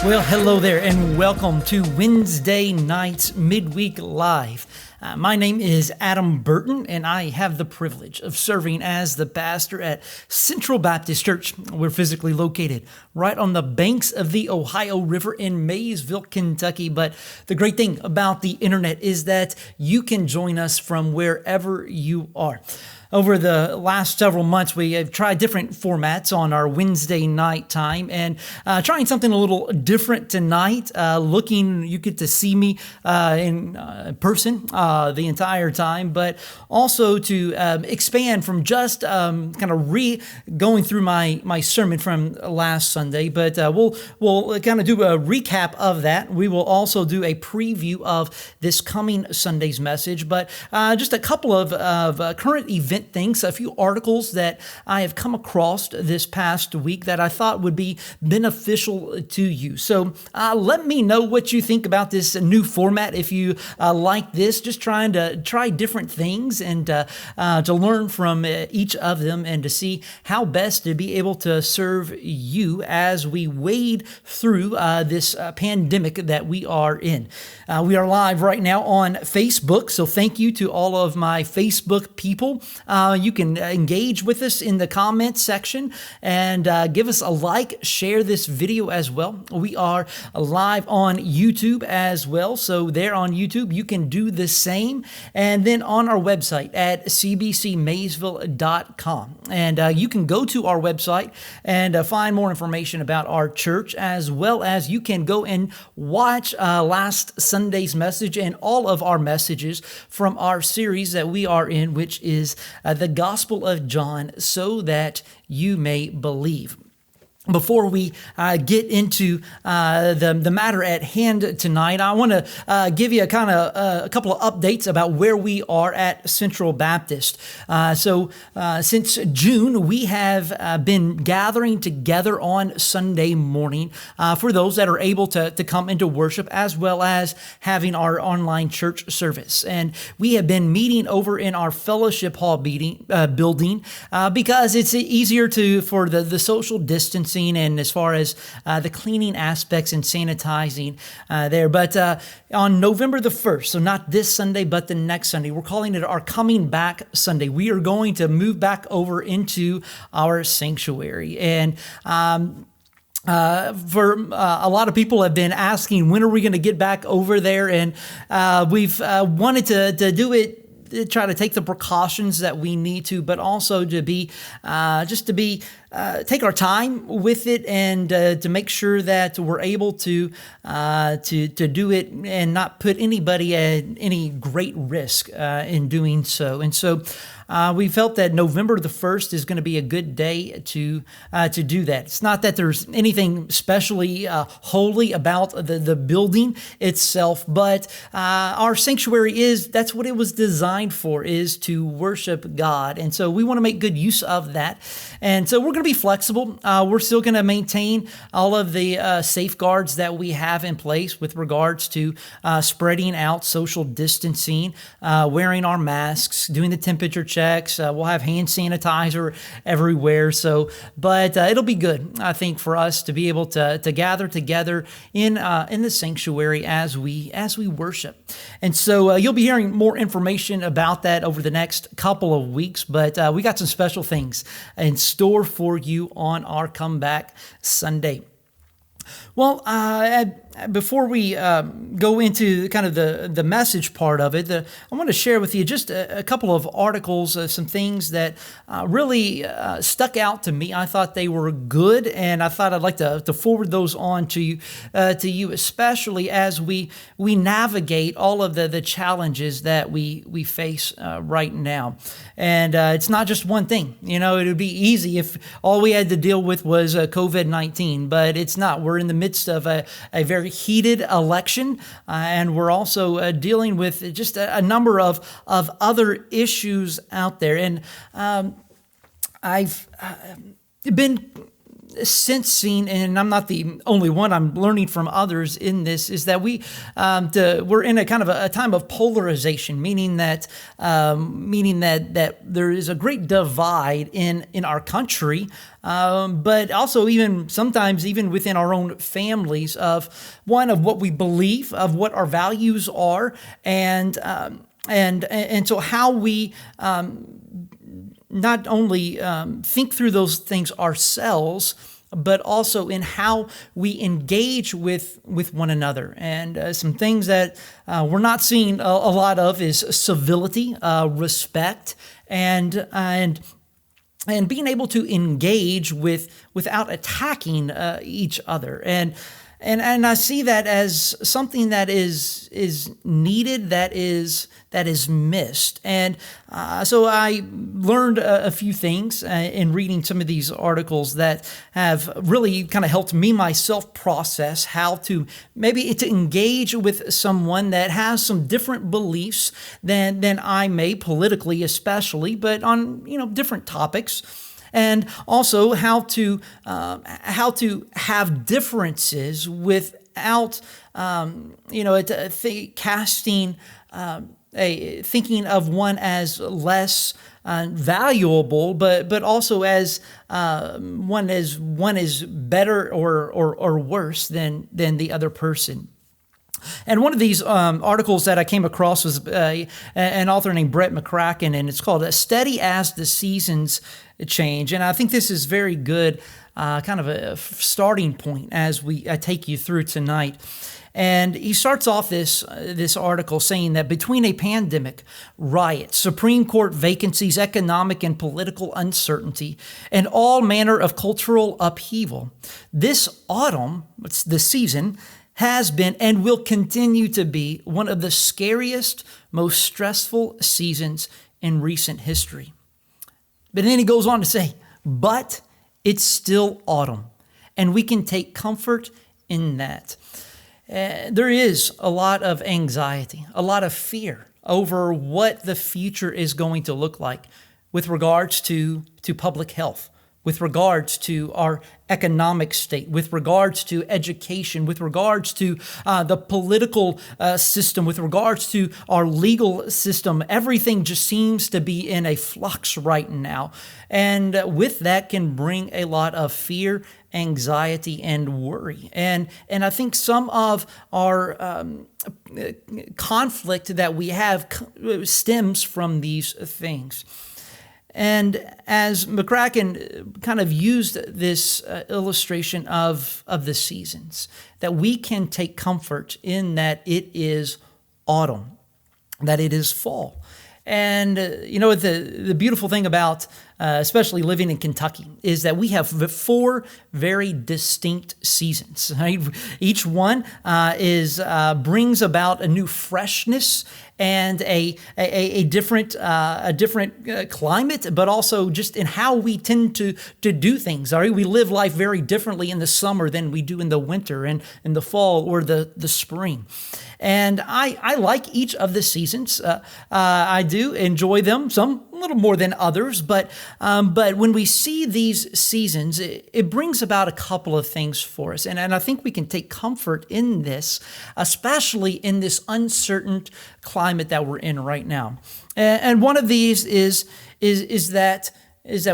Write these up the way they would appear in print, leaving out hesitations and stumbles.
Well, hello there, and welcome to Wednesday night's Midweek Live. My name is Adam Burton, and I have the privilege of serving as the pastor at Central Baptist Church. We're physically located right on the banks of the Ohio River in Maysville, Kentucky. But the great thing about the internet is that you can join us from wherever you are. Over the last several months, we have tried different formats on our Wednesday night time, and trying something a little different tonight. You get to see me in person the entire time, but also to expand from just kind of going through my sermon from last Sunday. But we'll kind of do a recap of that. We will also do a preview of this coming Sunday's message, but just a couple of current event things, a few articles that I have come across this past week that I thought would be beneficial to you. So let me know what you think about this new format. If you like this, just trying to try different things and to learn from each of them and to see how best to be able to serve you as we wade through this pandemic that we are in. We are live right now on Facebook, so thank you to all of my Facebook people. You can engage with us in the comments section and give us a like, share this video as well. We are live on YouTube as well. So there on YouTube, you can do the same. And then on our website at cbcmaysville.com. And you can go to our website and find more information about our church, as well as you can go and watch last Sunday's message and all of our messages from our series that we are in, which is the Gospel of John, so that you may believe. Before we get into the matter at hand tonight, I want to give you a couple of updates about where we are at Central Baptist. So since June, we have been gathering together on Sunday morning for those that are able to come into worship, as well as having our online church service. And we have been meeting over in our fellowship hall building because it's easier for the social distancing and as far as the cleaning aspects and sanitizing there. But on November the 1st, so not this Sunday, but the next Sunday, we're calling it our Coming Back Sunday. We are going to move back over into our sanctuary. And for a lot of people have been asking, when are we going to get back over there? And we've wanted to do it, try to take the precautions that we need to, but also to be take our time with it and to make sure that we're able to do it and not put anybody at any great risk in doing so. And so we felt that November the 1st is going to be a good day to do that. It's not that there's anything specially holy about the building itself, but our sanctuary that's what it was designed for, is to worship God. And so we want to make good use of that. And so we're going to be flexible. We're still going to maintain all of the safeguards that we have in place with regards to spreading out, social distancing, wearing our masks, doing the temperature checks. We'll have hand sanitizer everywhere. But it'll be good, I think, for us to be able to gather together in the sanctuary as we worship. And so you'll be hearing more information about that over the next couple of weeks. But we got some special things in store for you on our Comeback Sunday. Well, before we go into kind of the message part of it, I want to share with you just a couple of articles, some things that really stuck out to me. I thought they were good, and I thought I'd like to forward those on to you, especially as we navigate all of the challenges that we face right now. And it's not just one thing. You know, it would be easy if all we had to deal with was COVID-19, but it's not. We're in the midst of a very heated election, and we're also dealing with just a number of other issues out there. And I've been sensing, and I'm not the only one, I'm learning from others in this, is that we're in a kind of a time of polarization, meaning that that there is a great divide in our country, but also even sometimes even within our own families of what we believe, of what our values are, and so how we not only think through those things ourselves, but also in how we engage with one another. And some things that we're not seeing a lot of is civility, respect, and being able to engage without attacking each other. And I see that as something that is needed, that is missed. And so I learned a few things in reading some of these articles that have really kind of helped me myself process how to engage with someone that has some different beliefs than I may, politically especially, but on different topics. And also how to have differences without casting thinking of one as less valuable, but also as one is better or worse than the other person. And one of these articles that I came across was an author named Brett McCracken, and it's called "Steady as the Seasons Change." And I think this is very good, kind of a starting point as I take you through tonight. And he starts off this article saying that between a pandemic, riots, Supreme Court vacancies, economic and political uncertainty, and all manner of cultural upheaval, this autumn, the season, has been and will continue to be one of the scariest, most stressful seasons in recent history. But then he goes on to say, but it's still autumn, and we can take comfort in that. There is a lot of anxiety, a lot of fear over what the future is going to look like with regards to public health, with regards to our economic state, with regards to education, with regards to the political system, with regards to our legal system. Everything just seems to be in a flux right now. And with that can bring a lot of fear, anxiety, and worry. And I think some of our conflict that we have stems from these things. And as McCracken kind of used this illustration of the seasons, that we can take comfort in that it is autumn, that it is fall. And, the beautiful thing about especially living in Kentucky is that we have 4 very distinct seasons. Right? Each one brings about a new freshness and a different climate, but also just in how we tend to do things. All right, we live life very differently in the summer than we do in the winter and in the fall or the spring. And I like each of the seasons. I do enjoy them, some a little more than others, but when we see these seasons, it brings about a couple of things for us. And I think we can take comfort in this, especially in this uncertain climate that we're in right now. And one of these is that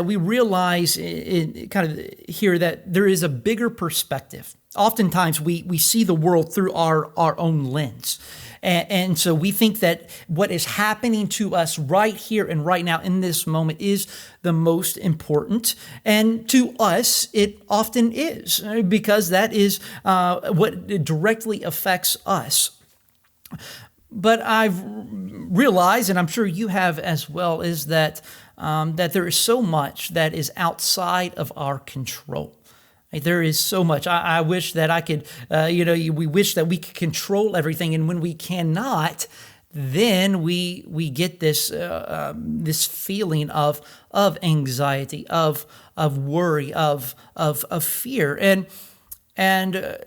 we realize kind of here that there is a bigger perspective. Oftentimes we see the world through our own lens. And so we think that what is happening to us right here and right now in this moment is the most important. And to us, it often is, because that is what directly affects us. But I've realized, and I'm sure you have as well, is that there is so much that is outside of our control. There is so much. I wish that I could, we wish that we could control everything. And when we cannot, then we get this feeling of anxiety, of worry, of fear. And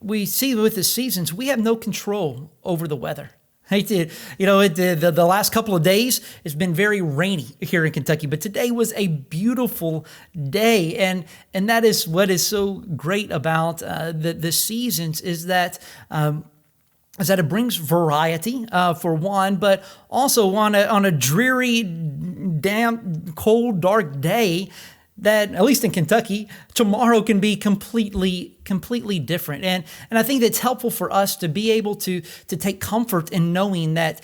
we see with the seasons, we have no control over the weather. The last couple of days it's been very rainy here in Kentucky, but today was a beautiful day, and that is what is so great about the seasons is that it brings variety for one, but also on a dreary, damp, cold, dark day. That, at least in Kentucky, tomorrow can be completely different. And I think that's helpful for us to be able to take comfort in knowing that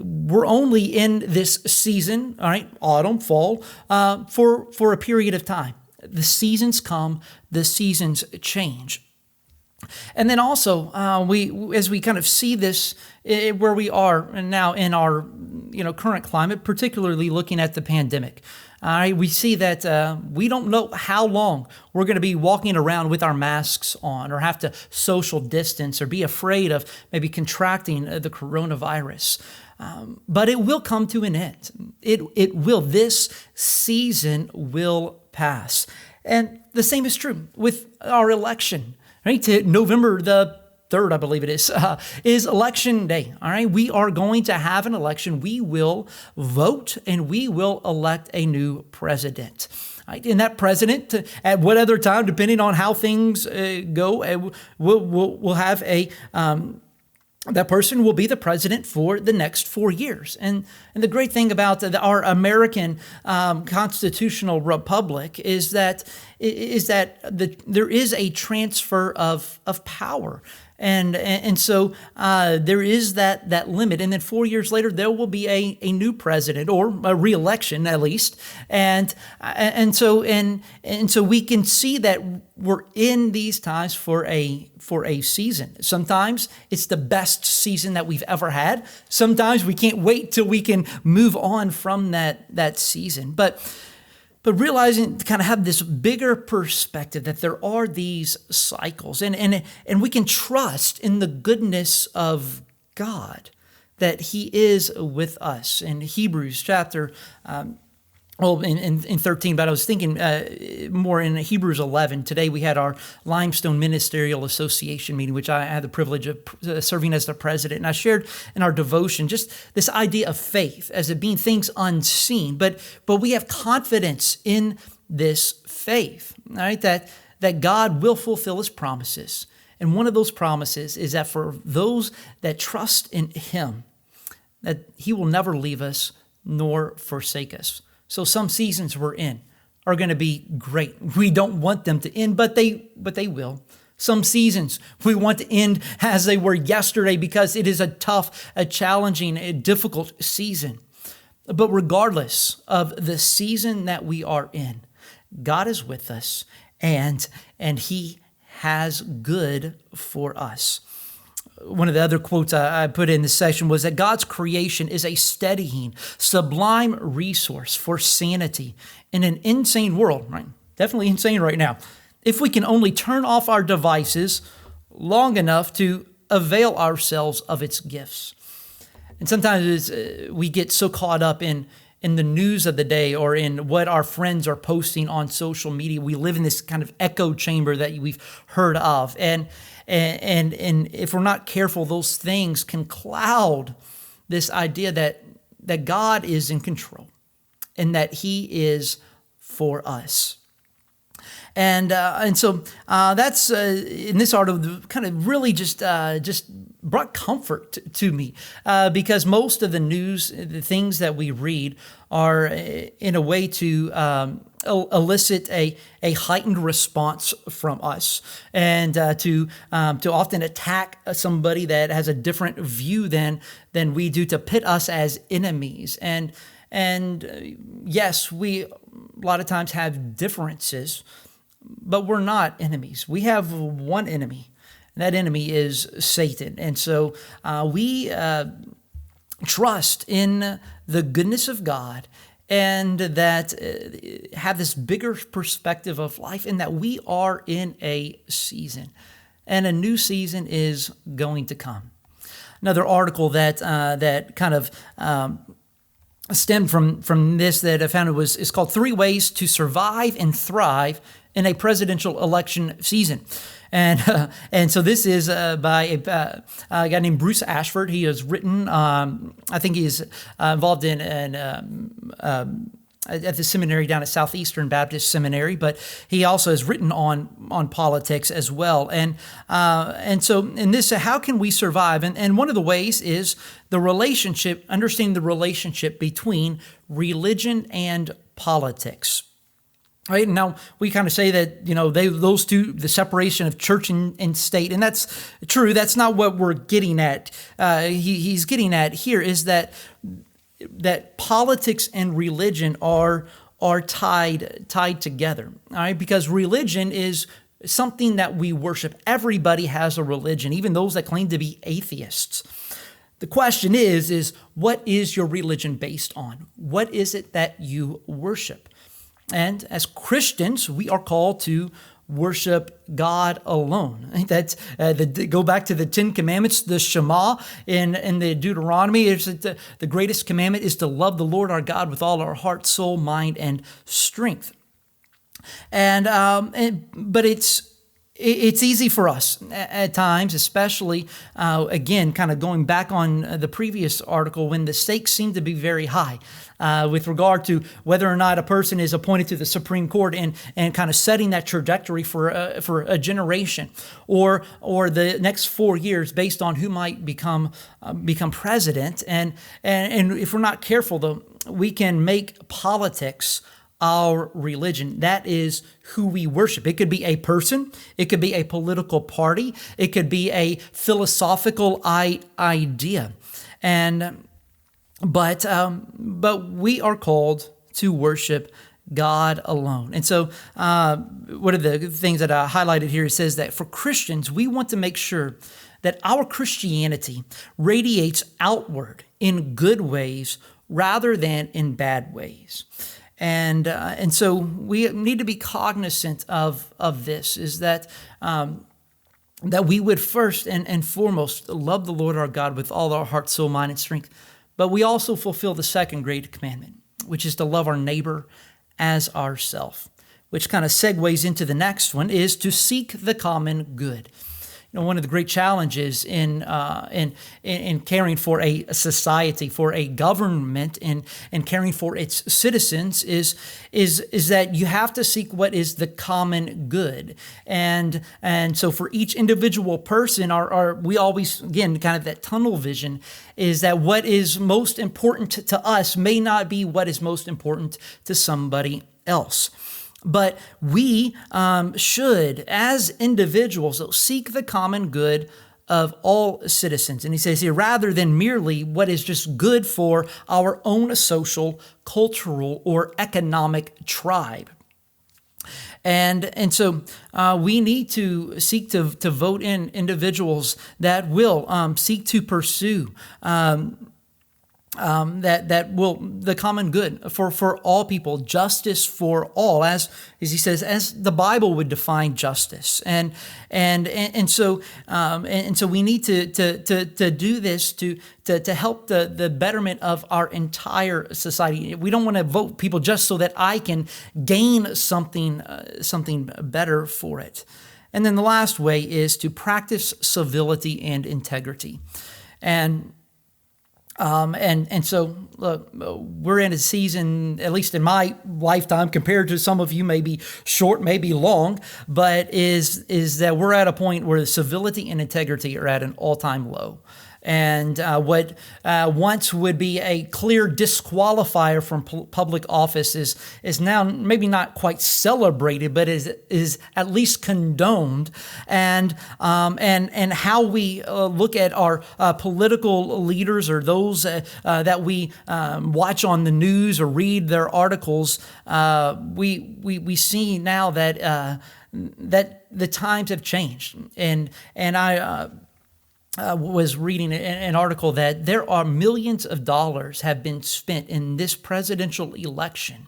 we're only in this season, all right, autumn, fall, for a period of time. The seasons come, the seasons change. And then also, as we kind of see this where we are now in our current climate, particularly looking at the pandemic, we see that we don't know how long we're going to be walking around with our masks on, or have to social distance, or be afraid of maybe contracting the coronavirus. But it will come to an end. It will. This season will pass. And the same is true with our election. Right, to November the 3rd, I believe it is election day. All right, we are going to have an election. We will vote and we will elect a new president. Right? And that president, at what other time, depending on how things go, we'll have that person will be the president for the next 4 years. And the great thing about our American constitutional republic is that there is a transfer of power. And so there is that limit. And then 4 years later, there will be a new president, or a re-election at least. And so we can see that we're in these times for a season. Sometimes it's the best season that we've ever had. Sometimes we can't wait till we can move on from that season. But realizing to kind of have this bigger perspective that there are these cycles, and we can trust in the goodness of God, that He is with us. In Hebrews chapter, in 13, but I was thinking more in Hebrews 11. Today we had our Limestone Ministerial Association meeting, which I had the privilege of serving as the president. And I shared in our devotion just this idea of faith as it being things unseen. But we have confidence in this faith, right? That God will fulfill His promises. And one of those promises is that for those that trust in Him, that He will never leave us nor forsake us. So some seasons we're in are going to be great. We don't want them to end, but they will. Some seasons we want to end as they were yesterday because it is a tough, a challenging, a difficult season. But regardless of the season that we are in, God is with us, and He has good for us. One of the other quotes I put in this section was that God's creation is a steadying, sublime resource for sanity in an insane world, right? Definitely insane right now. If we can only turn off our devices long enough to avail ourselves of its gifts. And sometimes we get so caught up in the news of the day, or in what our friends are posting on social media. We live in this kind of echo chamber that we've heard of. And if we're not careful, those things can cloud this idea that God is in control and that He is for us. And so that's in this article kind of really just brought comfort to me because most of the news, the things that we read, are in a way to elicit a heightened response from us, and to often attack somebody that has a different view than we do, to pit us as enemies. And yes, we a lot of times have differences, but we're not enemies. We have one enemy, and that enemy is Satan. And so we trust in the goodness of God, and that have this bigger perspective of life, and that we are in a season, and a new season is going to come. Another article that kind of stemmed from this that I found is called 3 Ways to Survive and Thrive in a Presidential Election Season. And so this is by a guy named Bruce Ashford. He has written, I think he's involved in at the seminary down at Southeastern Baptist Seminary, but he also has written on politics as well. And so in this, how can we survive? And one of the ways is the relationship, understanding the relationship between religion and politics. Right now, we kind of say that, those two, the separation of church and state, and that's true. That's not what we're getting at. He's getting at here is that politics and religion are tied together, all right? Because religion is something that we worship. Everybody has a religion, even those that claim to be atheists. The question is what is your religion based on? What is it that you worship? And as Christians, we are called to worship God alone. I think that's go back to the 10 Commandments, the Shema in the Deuteronomy. It's the greatest commandment is to love the Lord our God with all our heart, soul, mind, and strength. But it's easy for us at times, especially, again, kind of going back on the previous article, when the stakes seem to be very high with regard to whether or not a person is appointed to the Supreme Court and kind of setting that trajectory for a generation or the next 4 years based on who might become president. And if we're not careful, though, we can make politics our religion. That is who we worship. It could be a person. It could be a political party. It could be a philosophical idea. But we are called to worship God alone. And so one of the things that I highlighted here, it says that for Christians, we want to make sure that our Christianity radiates outward in good ways rather than in bad ways. And so we need to be cognizant of this, is that that we would first and foremost love the Lord our God with all our heart, soul, mind, and strength. But we also fulfill the second great commandment, which is to love our neighbor as ourself, which kind of segues into the next one, is to seek the common good. One of the great challenges in caring for a society, for a government, and caring for its citizens is that you have to seek what is the common good, and so for each individual person, we always, again, kind of that tunnel vision is that what is most important to us may not be what is most important to somebody else. But we should, as individuals, seek the common good of all citizens. And he says here, rather than merely what is just good for our own social, cultural, or economic tribe. And so we need to seek to vote in individuals that will seek to pursue that will the common good for all people, justice for all, as he says, as the Bible would define justice, and so we need to do this to help the betterment of our entire society. We don't want to vote people just so that I can gain something better for it. And then the last way is to practice civility and integrity, and so look, we're in a season, at least in my lifetime, compared to some of you, maybe short, maybe long, but is that we're at a point where civility and integrity are at an all-time low. And what once would be a clear disqualifier from public office is now maybe not quite celebrated, but is at least condoned. And how we look at our political leaders or those that we watch on the news or read their articles, we see now that that the times have changed. And I was reading an article that there are millions of dollars have been spent in this presidential election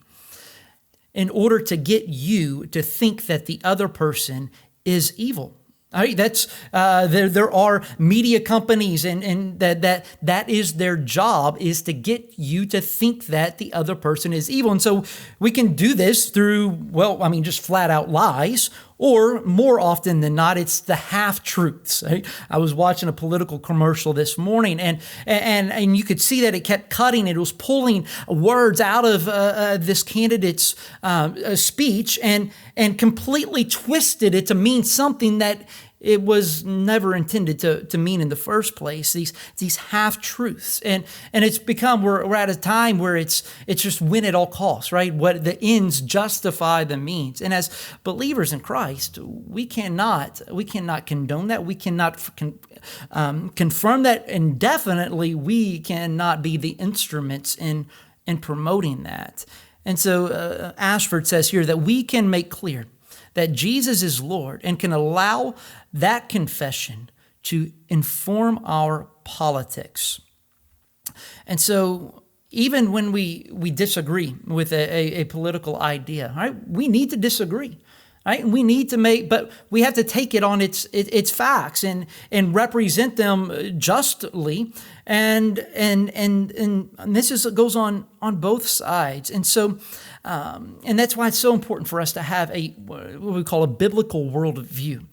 in order to get you to think that the other person is evil. All right, that's there are media companies and that is their job, is to get you to think that the other person is evil. And so we can do this through, just flat out lies, Or more often than not, it's the half-truths. Right? I was watching a political commercial this morning, and you could see that it kept cutting. It was pulling words out of this candidate's speech and completely twisted it to mean something that it was never intended to mean in the first place. These half-truths, and it's become we're at a time where it's just win at all costs, right? What the ends justify the means, and as believers in Christ, we cannot condone that. We cannot confirm that, and definitely we cannot be the instruments in promoting that. And so Ashford says here that we can make clear that Jesus is Lord and can allow that confession to inform our politics. And so even when we disagree with a political idea, right, we need to disagree. Right? We need to but we have to take it on its facts and represent them justly, and this goes on both sides, and so and that's why it's so important for us to have what we call a biblical worldview.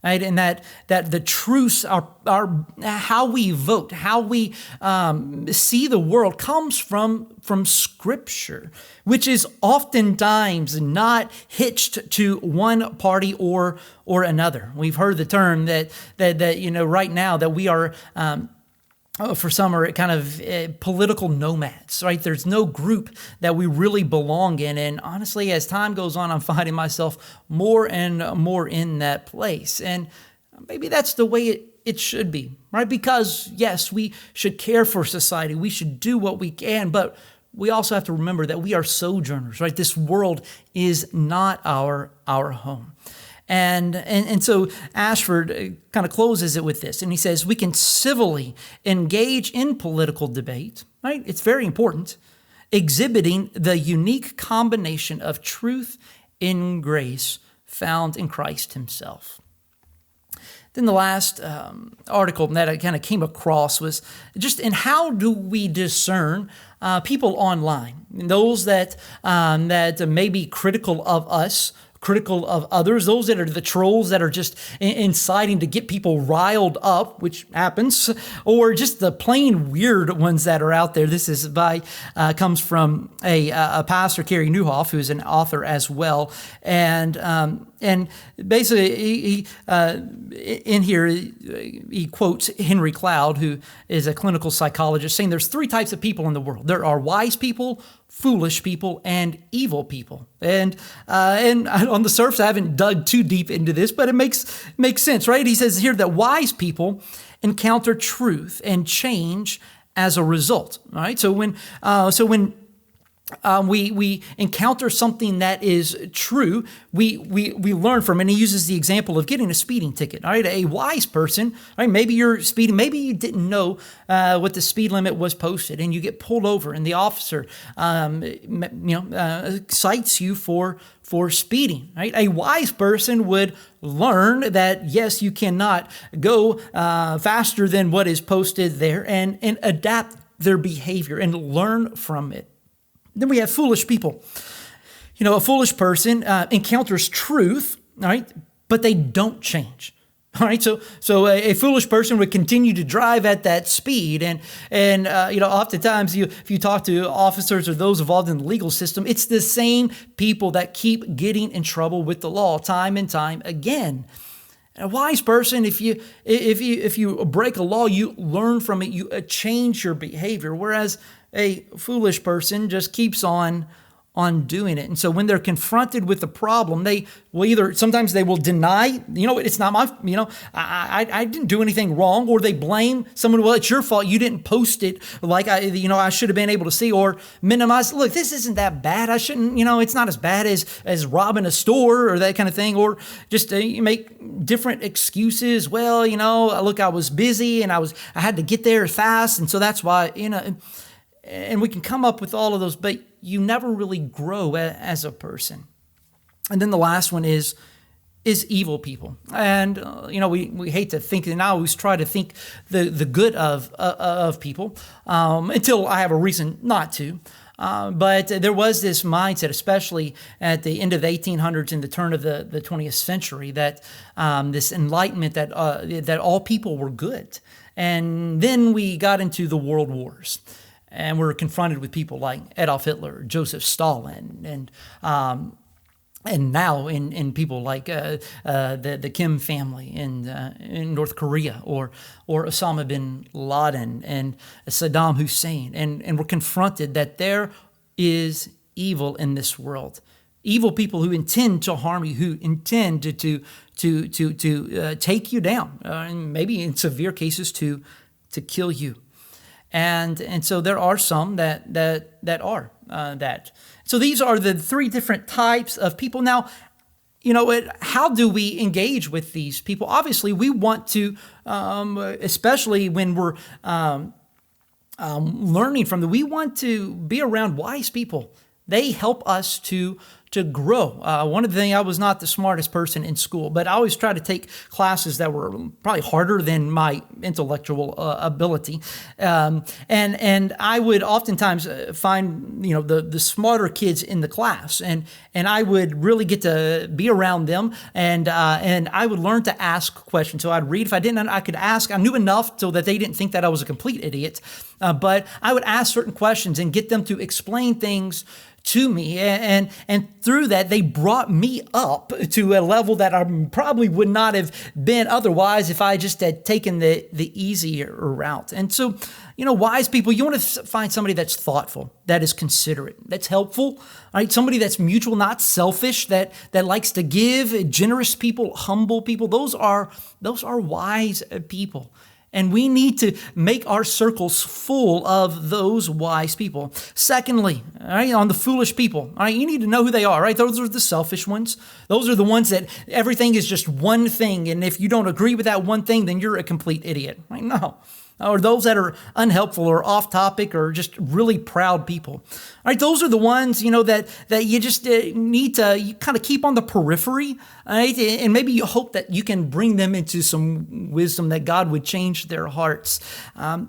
Right, and that the truths are how we vote, how we see the world comes from Scripture, which is oftentimes not hitched to one party or another. We've heard the term that right now that we are. For some are kind of political nomads, right? There's no group that we really belong in. And honestly, as time goes on, I'm finding myself more and more in that place. And maybe that's the way it should be, right? Because yes, we should care for society. We should do what we can, but we also have to remember that we are sojourners, right? This world is not our home. And so Ashford kind of closes it with this, and he says, we can civilly engage in political debate, right? It's very important, exhibiting the unique combination of truth and grace found in Christ himself. Then the last article that I kind of came across was just in how do we discern people online, those that may be critical of us, critical of others, those that are the trolls that are just inciting to get people riled up, which happens, or just the plain weird ones that are out there. This is comes from a pastor, Kerry Newhoff, who is an author as well, and basically he in here he quotes Henry Cloud, who is a clinical psychologist, saying there's three types of people in the world. There are wise people, foolish people, and evil people. And on the surface, I haven't dug too deep into this, but it makes sense, right? He says here that wise people encounter truth and change as a result, right? So when we encounter something that is true, we learn from it. And he uses the example of getting a speeding ticket. All right, a wise person, right? Maybe you're speeding, maybe you didn't know what the speed limit was posted, and you get pulled over, and the officer, cites you for speeding. Right? A wise person would learn that yes, you cannot go faster than what is posted there, and adapt their behavior and learn from it. Then we have foolish people. A foolish person encounters truth, all right, but they don't change. All right, so a foolish person would continue to drive at that speed, and oftentimes if you talk to officers or those involved in the legal system, it's the same people that keep getting in trouble with the law time and time again. A wise person, if you break a law, you learn from it, you change your behavior, whereas a foolish person just keeps on doing it. And so when they're confronted with the problem, they will sometimes they will deny, it's not my, I didn't do anything wrong, or they blame someone, well, it's your fault, you didn't post it like I should have been able to see, or minimize, look, this isn't that bad, I shouldn't, it's not as bad as robbing a store or that kind of thing, or just make different excuses. Well, look, I was busy and I had to get there fast, and so that's why, and we can come up with all of those, but you never really grow as a person. And then the last one is evil people. And, we hate to think, and I always try to think the good of people until I have a reason not to. But there was this mindset, especially at the end of the 1800s and the turn of the 20th century, that this enlightenment that all people were good. And then we got into the world wars. And we're confronted with people like Adolf Hitler, Joseph Stalin, and now in people like the Kim family in North Korea, or Osama bin Laden and Saddam Hussein, and we're confronted that there is evil in this world, evil people who intend to harm you, who intend to take you down, and maybe in severe cases to kill you. And so there are some that are that. So these are the three different types of people. Now, how do we engage with these people? Obviously, we want to, especially when we're learning from them, we want to be around wise people. They help us to grow. One of the things, I was not the smartest person in school, but I always tried to take classes that were probably harder than my intellectual ability. And I would oftentimes find, the smarter kids in the class, and I would really get to be around them, and I would learn to ask questions. So I'd read. If I didn't, I could ask. I knew enough so that they didn't think that I was a complete idiot. But I would ask certain questions and get them to explain things to me, and through that they brought me up to a level that I probably would not have been otherwise if I just had taken the easier route. And so, wise people, you want to find somebody that's thoughtful, that is considerate, that's helpful, right? Somebody that's mutual, not selfish, that likes to give, generous people, humble people. Those are wise people. And we need to make our circles full of those wise people. Secondly, all right, on the foolish people, all right, you need to know who they are, right? Those are the selfish ones. Those are the ones that everything is just one thing. And if you don't agree with that one thing, then you're a complete idiot, right? No. Or those that are unhelpful or off topic or just really proud people. All right, those are the ones, that you just need to kind of keep on the periphery, right? And maybe you hope that you can bring them into some wisdom, that God would change their hearts. But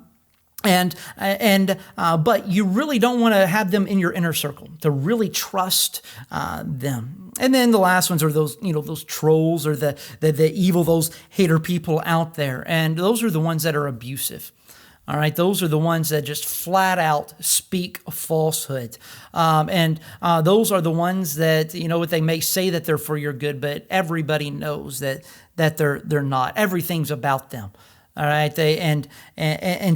you really don't want to have them in your inner circle, to really trust them. And then the last ones are those, those trolls, or the evil, those hater people out there. And those are the ones that are abusive. All right, those are the ones that just flat out speak falsehood. Those are the ones that, what they may say that they're for your good, but everybody knows that they're not. Everything's about them. All right, and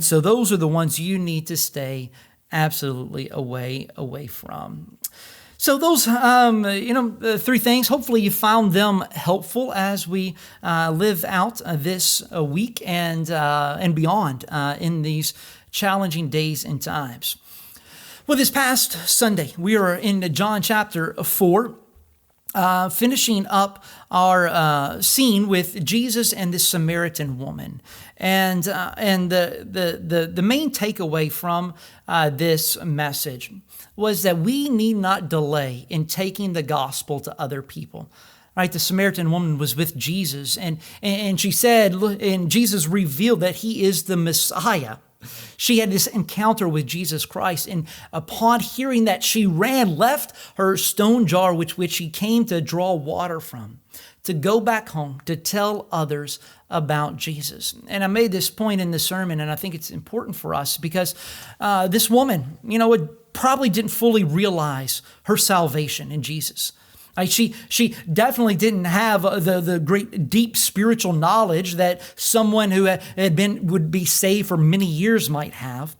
so those are the ones you need to stay absolutely away from. So those, three things. Hopefully you found them helpful as we live out this week and beyond in these challenging days and times. Well, this past Sunday we are in John chapter 4. Finishing up our scene with Jesus and this Samaritan woman, and the main takeaway from this message was that we need not delay in taking the gospel to other people. Right, the Samaritan woman was with Jesus, and she said, and Jesus revealed that he is the Messiah. She had this encounter with Jesus Christ, and upon hearing that, she ran, left her stone jar which she came to draw water from, to go back home to tell others about Jesus. And I made this point in the sermon, and I think it's important for us because this woman, probably didn't fully realize her salvation in Jesus. She definitely didn't have the great deep spiritual knowledge that someone who would be saved for many years might have.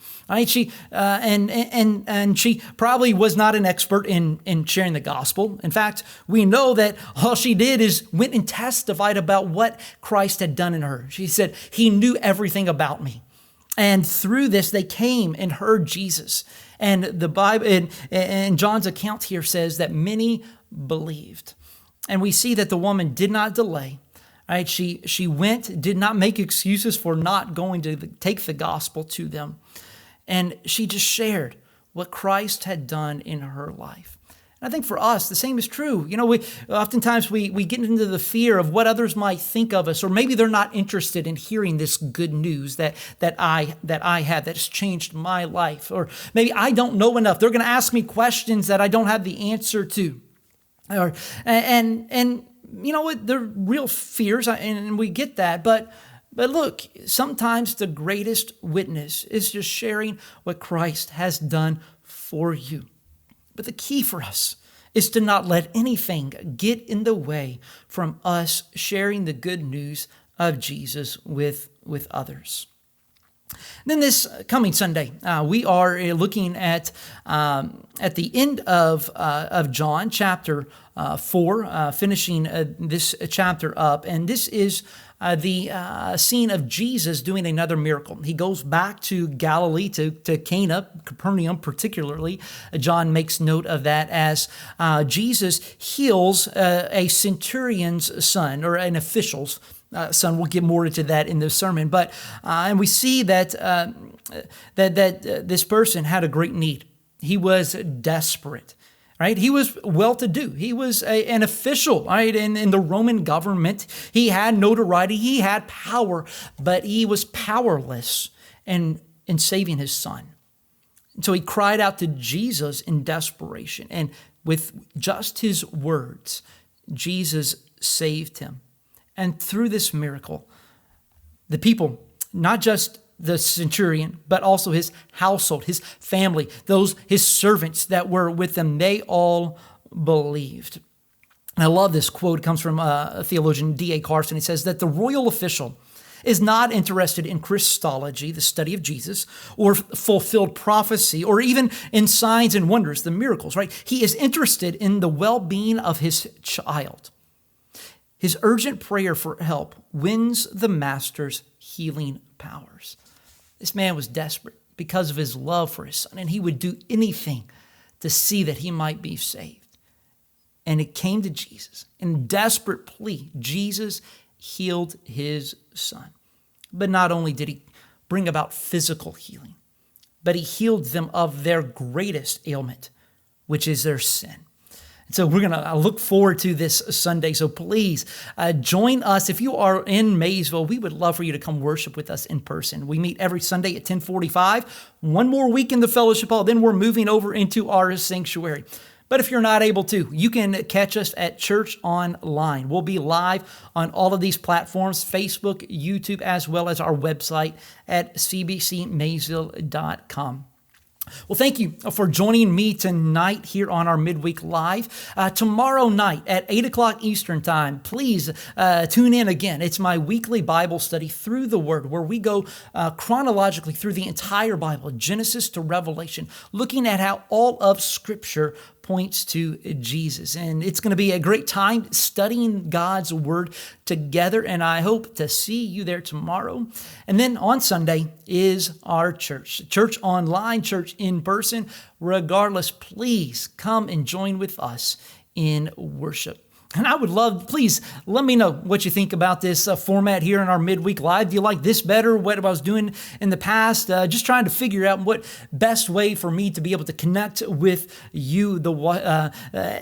She and she probably was not an expert in sharing the gospel. In fact, we know that all she did is went and testified about what Christ had done in her. She said, "He knew everything about me." And through this, they came and heard Jesus. And the Bible, and John's account here says that many believed. And we see that the woman did not delay. Right? She went, did not make excuses for not going to take the gospel to them. And she just shared what Christ had done in her life. I think for us, the same is true. Oftentimes we get into the fear of what others might think of us, or maybe they're not interested in hearing this good news that I have that's changed my life, or maybe I don't know enough. They're going to ask me questions that I don't have the answer to, and you know what? They're real fears, and we get that, but look, sometimes the greatest witness is just sharing what Christ has done for you. But the key for us is to not let anything get in the way from us sharing the good news of Jesus with others. Then this coming Sunday, we are looking at the end of John chapter 4, finishing this chapter up, and this is the scene of Jesus doing another miracle. He goes back to Galilee, to Cana, Capernaum particularly. John makes note of that as Jesus heals a centurion's son, or an official's son. We'll get more into that in the sermon, but and we see that this person had a great need. He was desperate. Right? He was well-to-do. He was an official, right? In the Roman government. He had notoriety. He had power, but he was powerless in saving his son. And so he cried out to Jesus in desperation. And with just his words, Jesus saved him. And through this miracle, the people, not just the centurion, but also his household, his family, his servants that were with them, they all believed. And I love this quote. It comes from a theologian, D.A. Carson. He says that the royal official is not interested in Christology, the study of Jesus, or fulfilled prophecy, or even in signs and wonders, the miracles, right? He is interested in the well-being of his child. His urgent prayer for help wins the master's healing powers. This man was desperate because of his love for his son, and he would do anything to see that he might be saved. And it came to Jesus. In desperate plea, Jesus healed his son. But not only did he bring about physical healing, but he healed them of their greatest ailment, which is their sin. So we're going to look forward to this Sunday. So please join us. If you are in Maysville, we would love for you to come worship with us in person. We meet every Sunday at 10:45. One more week in the fellowship hall, then we're moving over into our sanctuary. But if you're not able to, you can catch us at Church Online. We'll be live on all of these platforms, Facebook, YouTube, as well as our website at cbcmaysville.com. Well, thank you for joining me tonight here on our Midweek Live. Tomorrow night at 8 o'clock Eastern Time, please tune in again. It's my weekly Bible study through the Word, where we go chronologically through the entire Bible, Genesis to Revelation, looking at how all of Scripture points to Jesus. And it's going to be a great time studying God's Word together, and I hope to see you there tomorrow. And then on Sunday is our church online, church in person. Regardless, please come and join with us in worship. And I would love, please let me know what you think about this format here in our Midweek Live. Do you like this better, what I was doing in the past? Just trying to figure out what best way for me to be able to connect with you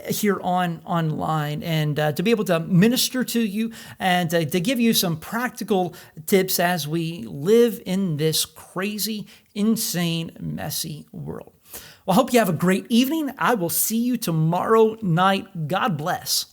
here online, and to be able to minister to you, and to give you some practical tips as we live in this crazy, insane, messy world. Well, I hope you have a great evening. I will see you tomorrow night. God bless.